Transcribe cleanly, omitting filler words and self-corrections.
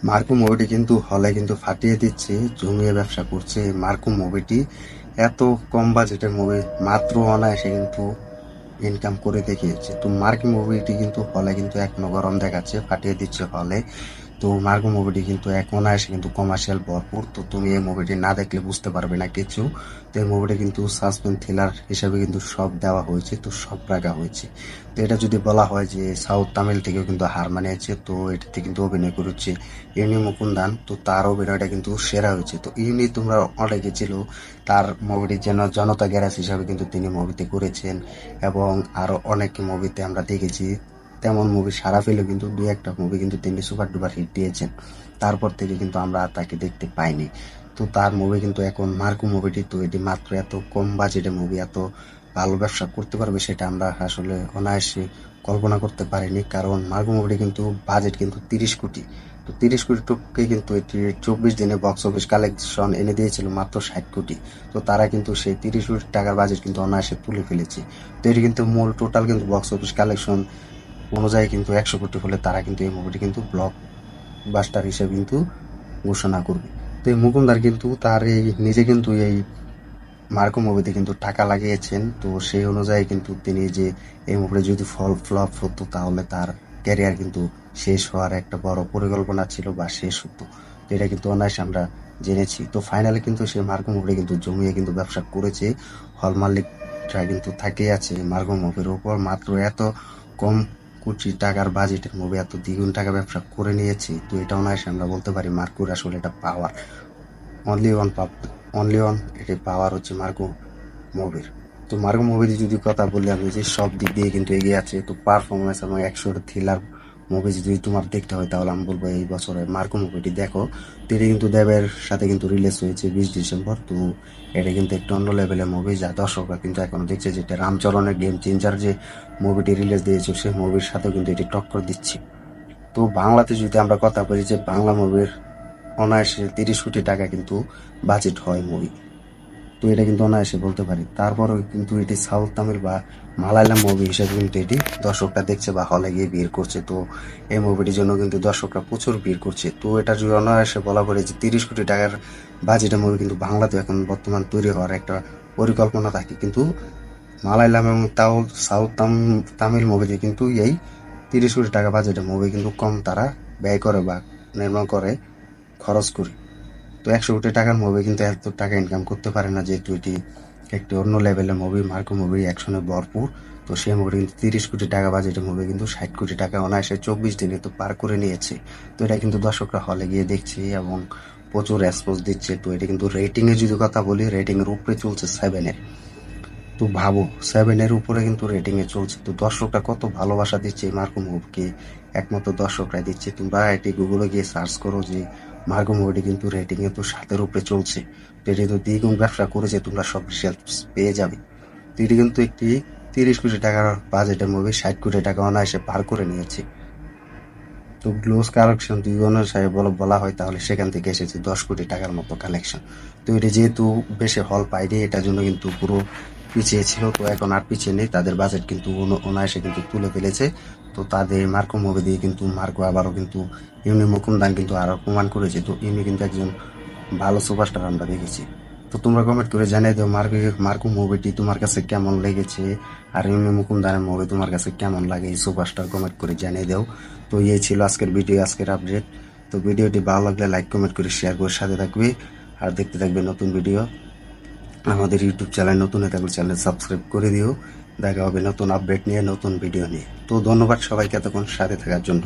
Marco মুভিটি কিন্তু হলে কিন্তু ফাটিয়ে দিচ্ছে, জমিয়ে ব্যবসা করছে। এই মার্কো মুভিটি এত কম বাজেটের মুভি মাত্র অনায়াসে কিন্তু ইনকাম করে দেখিয়েছে। তো মার্কো মুভিটি কিন্তু হলে কিন্তু এখনো গরম দেখাচ্ছে, ফাটিয়ে দিচ্ছে হলে। তো মার্গো মুভিটি কিন্তু এক অনায়াসে কিন্তু কমার্শিয়াল ভরপুর। তো তুমি এই মুভিটি না দেখলে বুঝতে পারবে না কিছু। তো এই মুভিটি কিন্তু সাসপেন্স থ্রিলার হিসাবে কিন্তু সব দেওয়া হয়েছে, তো সব রাখা হয়েছে। তো এটা যদি বলা হয় যে সাউথ তামিল থেকেও কিন্তু হার মানিয়েছে, তো এটাতে কিন্তু অভিনয় করেছে ইউনি মুকুন্দান। তো তার অভিনয়টা কিন্তু সেরা হয়েছে। তো ইউনি তোমরা অনেকে ছিল, তার মুভিটি যেন জনতা গ্যারেজ হিসাবে কিন্তু তিনি মুভিতে করেছেন, এবং আরো অনেক মুভিতে আমরা দেখেছি। তেমন মুভি সারা পেলেও কিন্তু দুই একটা মুভি কিন্তু তিনি সুপার ডুপার হিট দিয়েছেন। তারপর থেকে কিন্তু আমরা আর তাকে দেখতে পাইনি। তো তার মুভি কিন্তু এখন মার্কো মুভিটি, তো এটি মাত্র এত কম বাজেটে মুভি এত ভালো ব্যবসা করতে পারবে সেটা আমরা আসলে অনায়াসে কল্পনা করতে পারিনি। কারণ মার্কো মুভিটি কিন্তু বাজেট কিন্তু 30 কোটি। তো 30 কোটি টুককে কিন্তু এটি 24 দিনে বক্স অফিস কালেকশন এনে দিয়েছিল মাত্র 60 কোটি। তো তারা কিন্তু সেই 30 কোটি টাকার বাজেট কিন্তু অনায়াসে তুলে ফেলেছে। তো এটি কিন্তু মূল টোটাল কিন্তু বক্স অফিস কালেকশন অনুযায়ী কিন্তু 100 কোটি হলে তারা কিন্তু এই মুভিটি কিন্তু ব্লক বাস্টার হিসেবে কিন্তু ঘোষণা করবে। তো এই মুকুন্দার কিন্তু তার এই নিজে কিন্তু এই মার্কো মুভিতে কিন্তু টাকা লাগিয়েছেন। তো সেই অনুযায়ী কিন্তু তিনি যে এই মুভিটা যদি ফ্লপ হতো তাহলে তার ক্যারিয়ার কিন্তু শেষ হওয়ার একটা বড় পরিকল্পনা ছিল বা শেষ হতো। তো এটা কিন্তু অনায়াসে আমরা জেনেছি। তো ফাইনালি কিন্তু সেই মার্কো মুভিটা কিন্তু জমিয়ে কিন্তু ব্যবসা করেছে। হল মালিকরা কিন্তু থাকেই আছে মার্কো মুভির উপর। মাত্র এত কম কোটি টাকার বাজেটের মুভি এত দ্বিগুণ টাকা ব্যবসা করে নিয়েছে। তো এটা অনায়াসে আমরা বলতে পারি মার্কোর আসলে এটা পাওয়ার। অনলি ওয়ান অনলি ওয়ান এটি পাওয়ার হচ্ছে মার্কো মুভির। তো মার্কো মুভির যদি কথা বলি আমি, যে সব দিক দিয়ে কিন্তু এগিয়ে আছে। তো পারফরমেন্স এবং অ্যাকশন থ্রিলার মুভি যদি তোমার দেখতে হয় তাহলে আমি বলবো এই বছরের মার্কো মুভিটি দেখো। তো এটা কিন্তু দেবের সাথে কিন্তু রিলিজ হয়েছে 20 ডিসেম্বর। তো এটা কিন্তু একটু অন্য লেভেলের মুভি, যা দর্শকরা কিন্তু এখনো দেখছে। যেটা রামচরণের গেম চেঞ্জার যে মুভিটি রিলিজ দিয়েছে সেই মুভির সাথেও কিন্তু এটি টক্কর দিচ্ছে। তো বাংলাতে যদি আমরা কথা বলি, যে বাংলা মুভির অনায়াসে 30 কোটি টাকা কিন্তু বাজেট হয় মুভি। তো এটা কিন্তু অনায়াসে বলতে পারি। তারপরেও কিন্তু এটি সাউথ তামিল বা মালায়ালাম মুভি হিসেবে কিন্তু এটি দর্শকরা দেখছে বা হলে গিয়ে ভিড় করছে। তো এই মুভিটির জন্য কিন্তু দর্শকরা প্রচুর ভিড় করছে। তো এটা যদি অনায়াসে বলা পড়ে যে 30 কোটি টাকার বাজেটের মুভি কিন্তু বাংলাতে এখন বর্তমান তৈরি হওয়ার একটা পরিকল্পনা থাকে। কিন্তু মালায়ালাম এবং তাও সাউথ তামিল মুভিতে কিন্তু এই 30 কোটি টাকা বাজেটের মুভি কিন্তু কম তারা ব্যয় করে বা নির্মাণ করে, খরচ করে। তো 100 কোটি টাকার মুভি কিন্তু এত টাকা ইনকাম করতে পারে না, যেহেতু এটি একটি অন্য লেভেলের মুভি। মার্কো মুভি অ্যাকশনে ভরপুর। তো সেই মুভি কিন্তু 30 কোটি টাকা বাজেটের মুভি কিন্তু 60 কোটি টাকা অনায়াসে 24 দিনে তো পার করে নিয়েছে। তো এটা কিন্তু দর্শকরা হলে গিয়ে দেখছে এবং প্রচুর রেসপন্স দিচ্ছে। তো এটা কিন্তু রেটিং এর যদি কথা বলি, রেটিং এর উপরে চলছে 7-এর। তো ভাবো 7-এর উপরে কিন্তু রেটিং এ চলছে। তো দর্শকরা কত ভালোবাসা দিচ্ছে এই মার্কো মুভিকে, একমাত্র দর্শকরা দিচ্ছে। তোমরা এটি গুগলে গিয়ে সার্চ করো যে মার্কো মুভিটি কিন্তু রেটিং এ তো 7-এর উপরে চলছে। তো এটি তো দ্বিগুণ ব্যবসা করেছে, তোমরা সব রিসার্চ পেয়ে যাবে। তো এটি কিন্তু একটি 30 কোটি টাকার বাজেটের মুভি 60 কোটি টাকা অনায়াসে পার করে নিয়েছে। তো গ্লোস কালেকশন যদি অনুসারে বলা হয় তাহলে সেখান থেকে এসেছে 10 কোটি টাকার মতো কালেকশন। তো এটা যেহেতু বেশি হল পাইনি, এটার জন্য কিন্তু পুরো পিছিয়ে ছিল। তো এখন আর পিছিয়ে নেই, তাদের বাজেট কিন্তু অনায়াসে কিন্তু তুলে ফেলেছে। তো তাদের মার্কো মুভি দিয়ে কিন্তু মার্কো আবারও কিন্তু ইউনি মুকুন্দান কিন্তু আরো প্রমাণ করেছে। তো ইউনি কিন্তু একজন ভালো সুপারস্টার আমরা দেখেছি। তো তোমরা কমেন্ট করে জানিয়ে দাও মার্কো মার্কো মুভিটি তোমার কাছে কেমন লেগেছে, আর ইউনি মুকুন্দানের মুভি তোমার কাছে কেমন লাগে, এই সুপারস্টার কমেন্ট করে জানিয়ে দাও। তো এই ছিল আজকের ভিডিও, আজকের আপডেট। তো ভিডিওটি ভালো লাগলে লাইক কমেন্ট করে শেয়ার করে সাথে থাকবে, আর দেখতে থাকবে নতুন ভিডিও। আমাদের ইউটিউব চ্যানেল নতুন হয়ে থাকলে চ্যানেল সাবস্ক্রাইব করে দিও। দেখা হবে নতুন আপডেট নিয়ে, নতুন ভিডিও নিয়ে। তো ধন্যবাদ সবাইকে এতক্ষণ সাথে থাকার জন্য।